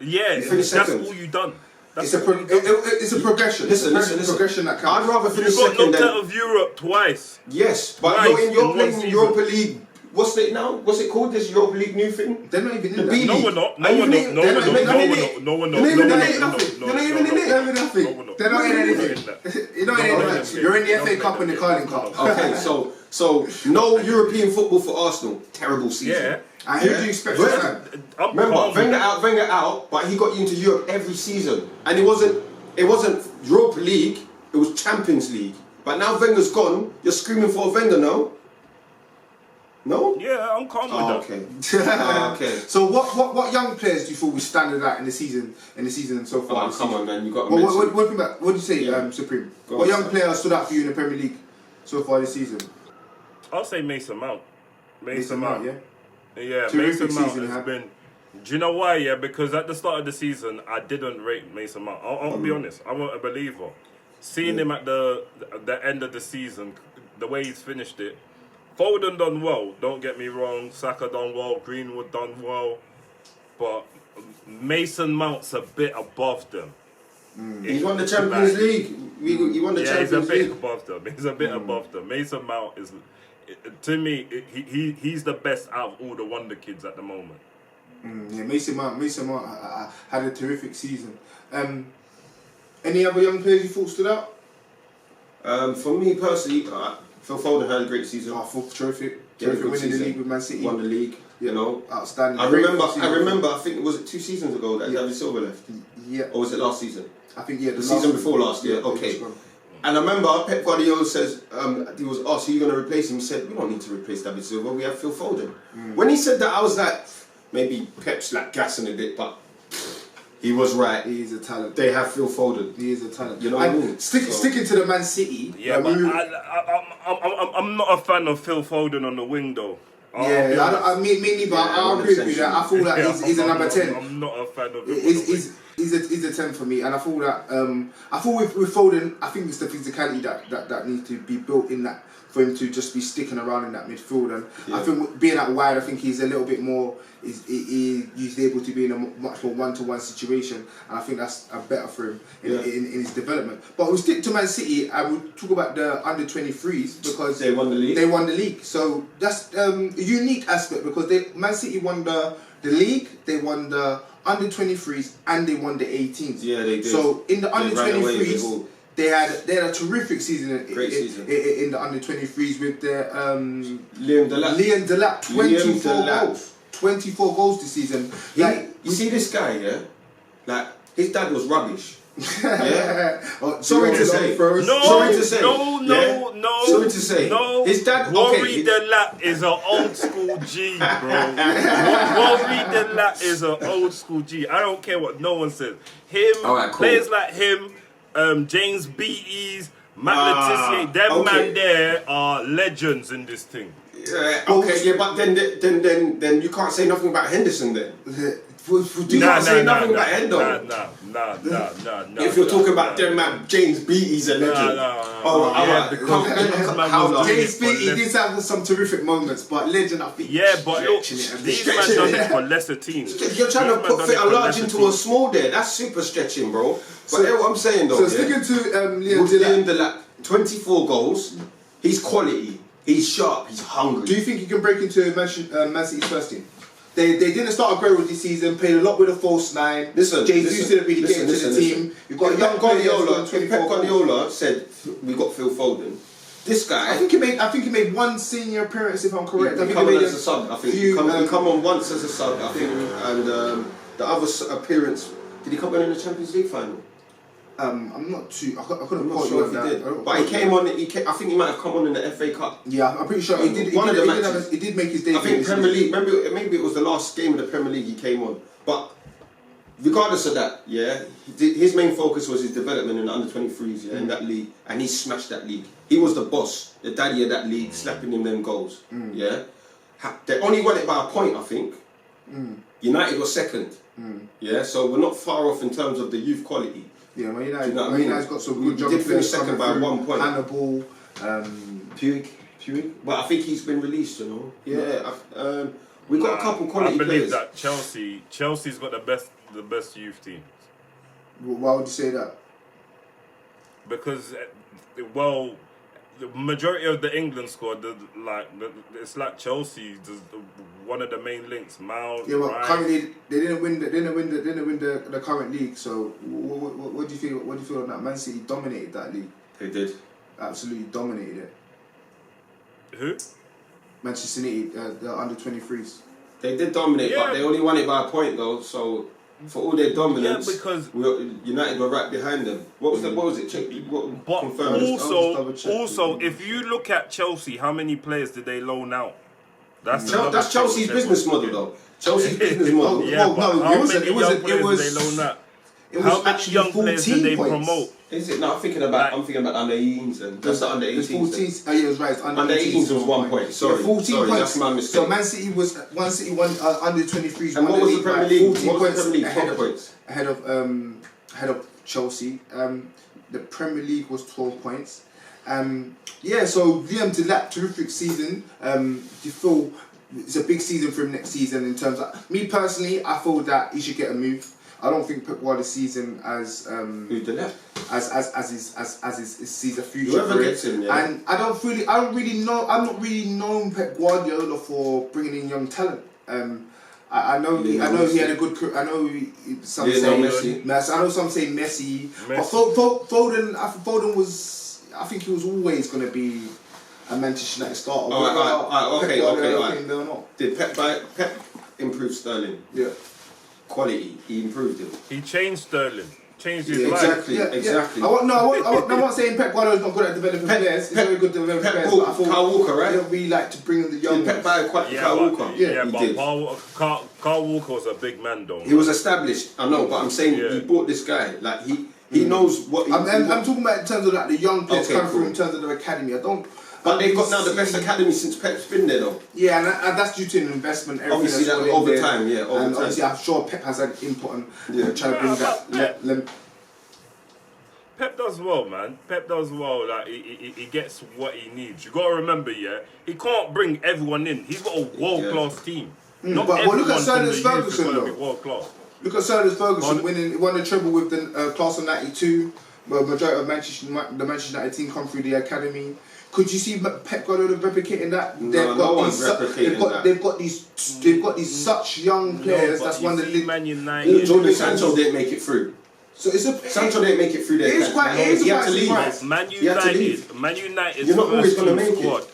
Yeah, finished that's second. all you done. It's a progression. Listen. Progression that counts. I'd rather finish You got second knocked than out of Europe twice. yes, but Twice you're in playing one in Europa League. What's it now? What's it called? This Europa League new thing? They're not even in The that. B No, League. we're not. Are you No, we're in not. it? No, we're They're not. not in it. No, we're not. They're No, not we're in not. it. No, They're not no, even no, in it. no, They're not in nothing. no, we're not. They're not in No, we're anything. not in that. You're not in No, anything. we're not in You're in the that. FA Cup and the Carling Cup. Okay, so no European football for Arsenal. Terrible season. Yeah. And who do you expect to stand? Remember, calm. Wenger out, but he got you into Europe every season, and it wasn't Europa League, it was Champions League. But now Wenger's gone, you're screaming for a Wenger, no? No? Yeah, I'm calm with that. Okay. Okay. So what young players do you feel we standard out in the season so far? Oh, come on, man, you got to Well, mention. what do you say, Yeah. Supreme? Go What on, young sir. player stood out for you in the Premier League so far this season? I'll say Mason Mount. Mason Mount, yeah. Yeah, Terrific Mason Mount season he has had. been. Do you know why? Yeah, because at the start of the season, I didn't rate Mason Mount. I'll be honest. I wasn't a believer. Seeing him at the end of the season, the way he's finished it, Foden done well. Don't get me wrong. Saka done well. Greenwood done well, but Mason Mount's a bit above them. He won the Champions League. He won the Yeah, he's a Champions bit League. above them. He's a bit above them. Mason Mount is, to me, he's the best out of all the Wonder Kids at the moment. Yeah, Mason Mount had a terrific season. Any other young players you thought stood out? For me personally, Phil Foden had a great season. I thought terrific Yeah, good winning the season. league with Man City. Won the league, you know. Outstanding. I Great remember. season. I think was it 2 seasons ago that Yeah. David Silva left, Yeah, or was it last season? I think the season before last year, okay. he's gone. And I remember Pep Guardiola says he was asked, "Who are you going to replace him?" He said, "We don't need to replace David Silva. We have Phil Foden." When he said that, I was like, maybe Pep's like gassing a bit, but he was right. He is a talent. They have Phil Foden. He is a talent. You know what I And mean? sticking to the Man City. Yeah, but I'm not a fan of Phil Foden on the wing though. Me neither. I agree with you that. I feel that he's a number 10. I'm not a fan of him. He's a 10 for me, and I feel that with Foden, I think it's the physicality that needs to be built in that for him to just be sticking around in that midfield. And I think being out wide, I think he's a little bit more. He's able to be in a much more one-to-one situation, and I think that's better for him in his development. But we'll stick to Man City, and we'll talk about the under 23s because They won the league. They won the league, so that's a unique aspect because Man City won the league, they won the under 23s, and they won the 18s. Yeah, they did. So in the under ran away with 23s, all. they had a terrific season. Great season. In the under 23s with their Liam Delap. Liam Delap, 24 Delap. goals. 24 goals this season. You see this guy, yeah? Like, his dad was rubbish. Yeah? Sorry to say. No, Sorry to say. No. Sorry to say. No. His dad, Rory okay. Delap is an old school G, bro. Rory Delap is an old school G. I don't care what no one says. Alright, cool. Players like him, James Beatties, Matt Letizia, them okay. man there are legends in this thing. Okay, yeah, but then you can't say nothing about Henderson then. You can't say nothing about Hendo. Nah. If you're talking about them, man, James Beattie's a legend. James Beattie did have some terrific moments, but legend, I think. Yeah, but look, stretching it. these men done it for lesser teams. You're trying to fit a large into a team. small there. That's super stretching, bro. But hear what I'm saying though. So sticking to Liam Liam Delap. Delap, 24 goals. He's quality. He's sharp. He's hungry. Do you think he can break into Man City's first team? They didn't start great with this season. Played a lot with a false nine. Jesus didn't really get into the team. You've got a young Guardiola. Pep Guardiola said we got Phil Foden. This guy. I think he made one senior appearance, if I'm correct. Yeah, I think he he made as a sub. I think he come on once as a sub. I think, and the other appearance. Did he come on in the Champions League final? I'm not too. I couldn't. I'm not sure if he did. But he came on. I think he might have come on in the FA Cup. Yeah, I'm pretty sure he did. One of the matches. He did make his debut. I think Premier League. Maybe it was the last game of the Premier League he came on. But regardless of that, yeah, his main focus was his development in the under-23s, in that league, and he smashed that league. He was the boss, the daddy of that league, slapping in them goals. Yeah, they only won it by a point, I think. United was second. Yeah, so we're not far off in terms of the youth quality. Yeah, Man United's got some good jobs. Did finish second by 1 point. Hannibal, Puig. But I think he's been released, you know. Yeah, we got a couple quality players. I believe that Chelsea's got the best youth team. Why would you say that? Because, well, the majority of the England squad, it's like Chelsea, one of the main links. Mount. Yeah, but Rice. currently they didn't win the current league. So what do you feel? What do you feel on that? Man City dominated that league. They did. Absolutely dominated it. Who? Manchester City, the under-23s. They did dominate, but they only won it by a point though. So for all their dominance, because United were right behind them. What was it? Check. But confirm. also, if you look at Chelsea, how many players did they loan out? That's Chelsea's business model, though. Chelsea's business model. Yeah, it was how many young players did they promote? Is it? No, I'm thinking about under 18s and that's the under 18s. Oh yeah, it was right. Under 18s was 1 point. Sorry, 14 points. That's my mistake. So Man City won under 23s. And what was the Premier League? 14 points ahead of Chelsea. The Premier League was 12 points. Yeah, so Liam did that terrific season. Do you feel it's a big season for him next season in terms of me personally? I feel that he should get a move. I don't think Pep Guardiola's season as sees a future. Whoever gets him, yeah. And I'm not really known Pep Guardiola for bringing in young talent. I know he had a good career. I know some say Messi. I know some say Messi. But Foden was. I think he was always going to be a Manchester United starter. Okay. Did Pep improve Sterling? Yeah. Quality, he improved it. He changed Sterling. Changed his life. Exactly. I'm not saying Pep Guardiola's not good at developing players. He's very good at developing players. But I thought Kyle Walker, right? Yeah, we like to bring in the young Did Pep buy Kyle Walker? Yeah, but Kyle Walker was a big man, though. He was established, I know, but I'm saying he bought this guy. Like he knows what. I'm talking about in terms of like the young players coming through in terms of the academy. But they've got now the best academy since Pep's been there, though. Yeah, and that's due to an investment. Obviously, that over time, yeah. And obviously, I'm sure Pep has had input on trying to bring that. Pep does well, man. Pep does well. Like he gets what he needs. You got to remember, he can't bring everyone in. He's got a world class team. But look at Sir Alex Ferguson, though. World class. Look at Sir Alex Ferguson won the treble with the class of '92. Well, majority of the Manchester United team come through the academy. Could you see Pep Guardiola replicating that? They've got these such young players. That's one of the Man United. Jordan Sancho didn't make it through. So Sancho didn't make it through there. He had to leave. Man United's You're not always going to make it.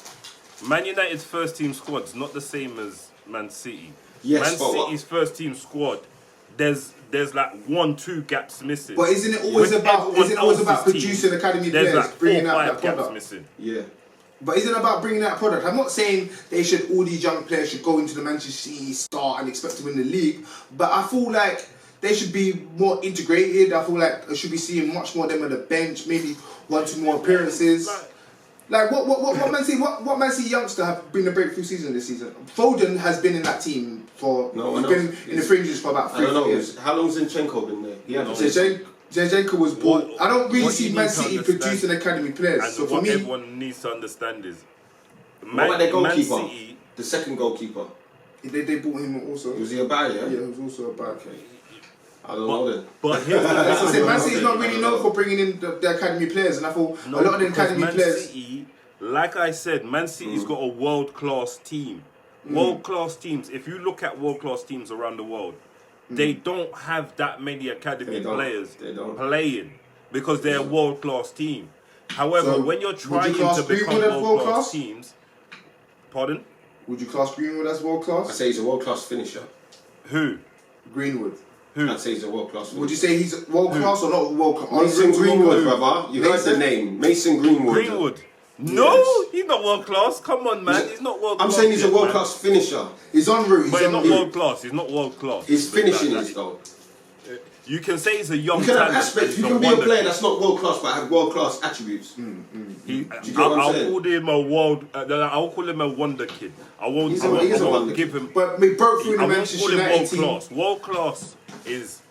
Man United's first team squad's not the same as Man City. Yes, Man City's first team squad, there's like 1-2 gaps missing. But isn't it always about producing academy players, like bringing out that gaps product? Missing. Yeah. But isn't it about bringing out product? I'm not saying all these young players should go into the Manchester City start and expect to win the league, but I feel like they should be more integrated. I feel like I should be seeing much more of them on the bench, maybe 1-2 more appearances. Like what Man City youngster have been a breakthrough season this season? Foden has been in that team he's been in the fringes for about 3 years. How long has Zinchenko been there? Zinchenko was bought. I don't really see Man City producing academy players. And so for what me, everyone needs to understand is what about their goalkeeper? The second goalkeeper. They bought him also. Was he a buy? Yeah, he was also a buy. Okay. I don't know then. But here's as I said, Man City's not really known for bringing in the academy players, and I thought a lot of the academy players. City like I said, Man City's got a world-class team. World-class teams. If you look at world-class teams around the world, they don't have that many academy players playing because they're a world-class team. However, So, when you're would you trying class to become Greenwood as world-class world-class? teams... Pardon? Would you class Greenwood as world I class? say he's a world-class finisher. Who? Greenwood. I'd say he's a world-class finisher. Would you say he's world class or not world class? Mason Greenwood, brother. You heard the name. Mason Greenwood. Greenwood. No, he's not world class. Come on, man. He's not world class. I'm saying he's a world-class finisher. He's en route. But he's not world class. He's not world class. His finishing is though. You can say he's a young You can have talent. aspects. He's You can be a wonder player kid. that's not world-class but have world-class attributes. He, Do you get what I'm I'll saying? call him a world. I'll call him a wonder kid. I won't. He's I a won't wonder give him. But we broke through I the won't Manchester call him United world team. class. World class is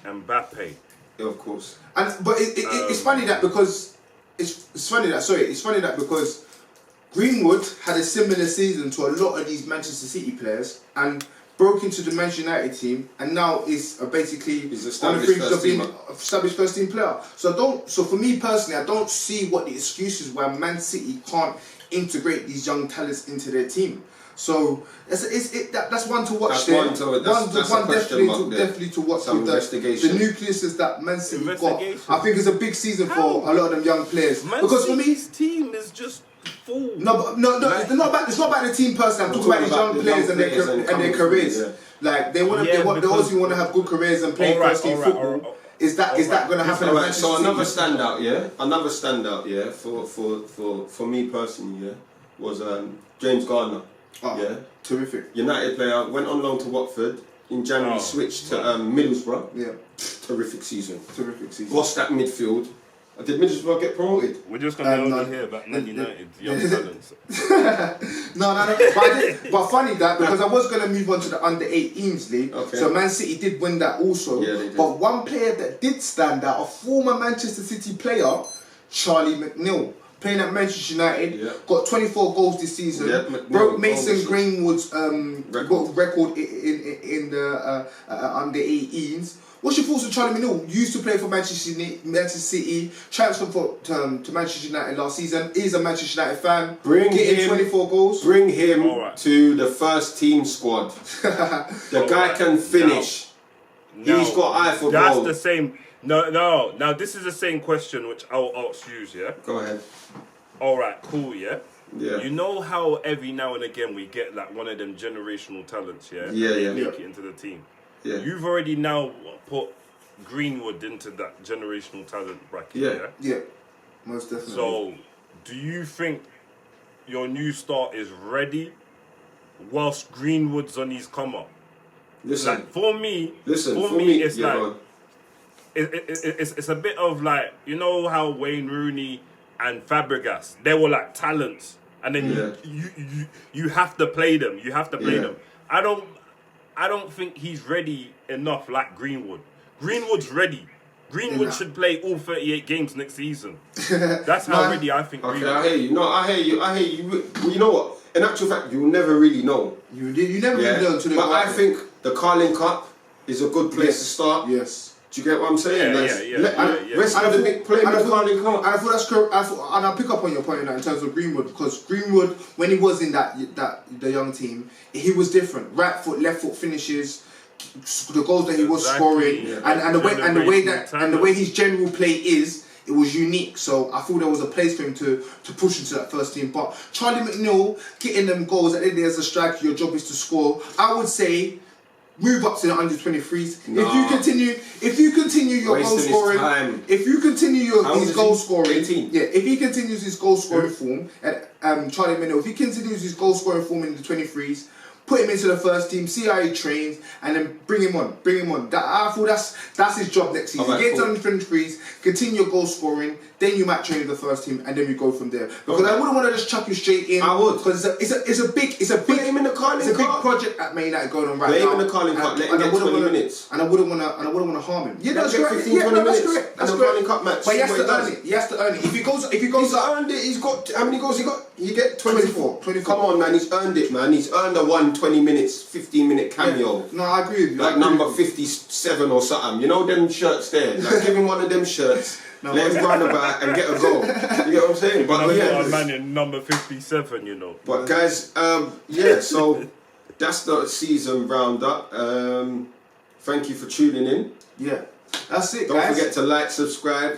Mbappe. Yeah, of course. But it's funny that because it's funny that because Greenwood had a similar season to a lot of these Manchester City players and broke into the Manchester United team and now is basically He's on the fringe of being established established first team player. So for me personally, I don't see what the excuse is why Man City can't integrate these young talents into their team. So that's one to watch. That's there. one to- that's a question mark there. definitely to watch. Some with investigation. the nucleus that Man City got. Investigation. I think it's a big season How? for a lot of them young players. Man Because for me, City's team is just full. no, it's not about the team person. I'm talking about these young players and their careers. Yeah. Like they want Yeah, those who want to have good careers and play first team football. Is that going to happen? Alright, so another standout, yeah, for me personally, yeah, was James Gardner. Yeah, terrific. United player, went on loan to Watford. In January, switched to Middlesbrough. Yeah, Terrific season. terrific season. Bossed that midfield. Did Middlesbrough get promoted? We're just gonna only no. hear about Man United's young talents. No. But funny that because I was going to move on to the under 18s league. Okay. So Man City did win that also. Yeah, they did. But one player that did stand out, a former Manchester City player, Charlie McNeil, playing at Manchester United, Yeah. got 24 goals this season. Yeah, McNeil, broke Mason goals. Greenwood's Record. in the under 18s. What's your thoughts on Charlie McNeil? Used to play for Manchester City, transferred to Manchester United last season. Is a Manchester United fan. Getting 24 goals. Bring him Alright. to the first team squad. The guy can finish. He's got eye for That's goal. the same. No. Now this is the same question which I'll ask you. Yeah. Go ahead. All right. Cool. Yeah. Yeah. You know how every now and again we get like one of them generational talents. Yeah. Yeah, And they yeah. Make it into the team. Yeah. You've already now put Greenwood into that generational talent bracket. Yeah. Yeah. Yeah, most definitely. So, do you think your new start is ready whilst Greenwood's on his come up? Listen. Like for me, it's yeah, like go on. it's a bit of like, you know how Wayne Rooney and Fabregas, they were like talents, and then you have to play them. You have to play them. I don't think he's ready enough like Greenwood. Greenwood's ready. Greenwood should play all 38 games next season. That's how ready I think Okay, Greenwood I hear you. No, I hear you. Well, you know what? In actual fact, you'll never really know. You never really know until they But go I out there. think the Carling Cup is a good place to start. Yes. Do you get what I'm saying? Yeah. Rest of the big play in the Carling Cup. And I thought that's correct. And I'll pick up on your point in that in terms of Greenwood, because Greenwood, when he was in the young team, he was different. Right foot, left foot finishes, the goals that he was scoring, and the way his general play is, it was unique. So I thought there was a place for him to push into that first team. But Charlie McNeil getting them goals, at the end of the day as a striker, your job is to score. I would say move up to the under 23s. Nah. If you continue your goal Wasting his scoring, time. if you continue How old his is goal he? scoring, 18. yeah, if he continues his goal scoring form, Charlie McNeil, if he continues his goal scoring form in the 23s, put him into the first team, see how he trains, and then bring him on. I feel that's his job next season. Alright, Get cool. to the 23s, continue your goal scoring, then you might train with the first team, and then we go from there. Because I wouldn't want to just chuck you straight in. I would. Because it's a big Put him in the Carling it's a big Cup. project at Man United going on right Play now. him in the Carling Cup, let him And I get wouldn't 20 wanna- minutes. And I wouldn't want to harm him. Yeah, that's Get correct. 15, 20 that's minutes correct. That's in the Carling correct. Cup match. But he has See to what he earn does. it. He has to earn it. If he goes He's up, earned it. He's got how many goals he got? He get 24. 24. Come on, man. He's earned it, man. He's earned a 20 minutes, 15-minute cameo. No, I agree with you. Like number 57 or something. You know them shirts there. Like give him one of them shirts. Let him run about and get a goal. You get what I'm saying? But Our man in number 57, you know. But guys, yeah. So that's the season roundup. Thank you for tuning in. Yeah, that's it, Don't guys. forget to like, subscribe.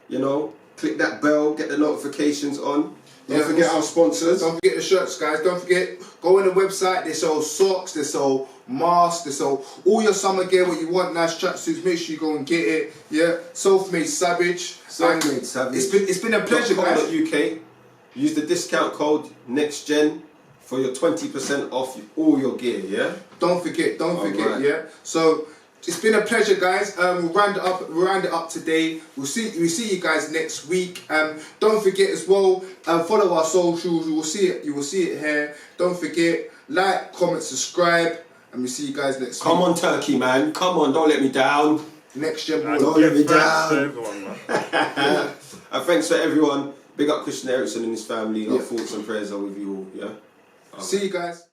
You know, click that bell, get the notifications on. Don't forget our sponsors. Don't forget the shirts, guys. Don't forget, go on the website. They sell socks, they sell masks, they sell all your summer gear. What you want, nice tracksuits. Make sure you go and get it. Yeah, Self-Made Savage. Self-Made Savage. It's been a pleasure, guys. .co.uk. Use the discount code Nextgen for your 20% off all your gear. Yeah. Don't forget. Right. Yeah. So it's been a pleasure, guys. We'll round it up today. We'll see you guys next week. Don't forget as well. Follow our socials. You will see it here. Don't forget, like, comment, subscribe, and we'll see you guys next week. Come on, Turkey, man. Come on, don't let me down. Nextgenballer. Don't let me Thanks to down. everyone, man. And thanks to everyone. Big up Christian Eriksen and his family. Our thoughts and prayers are with you all. Yeah. See you guys.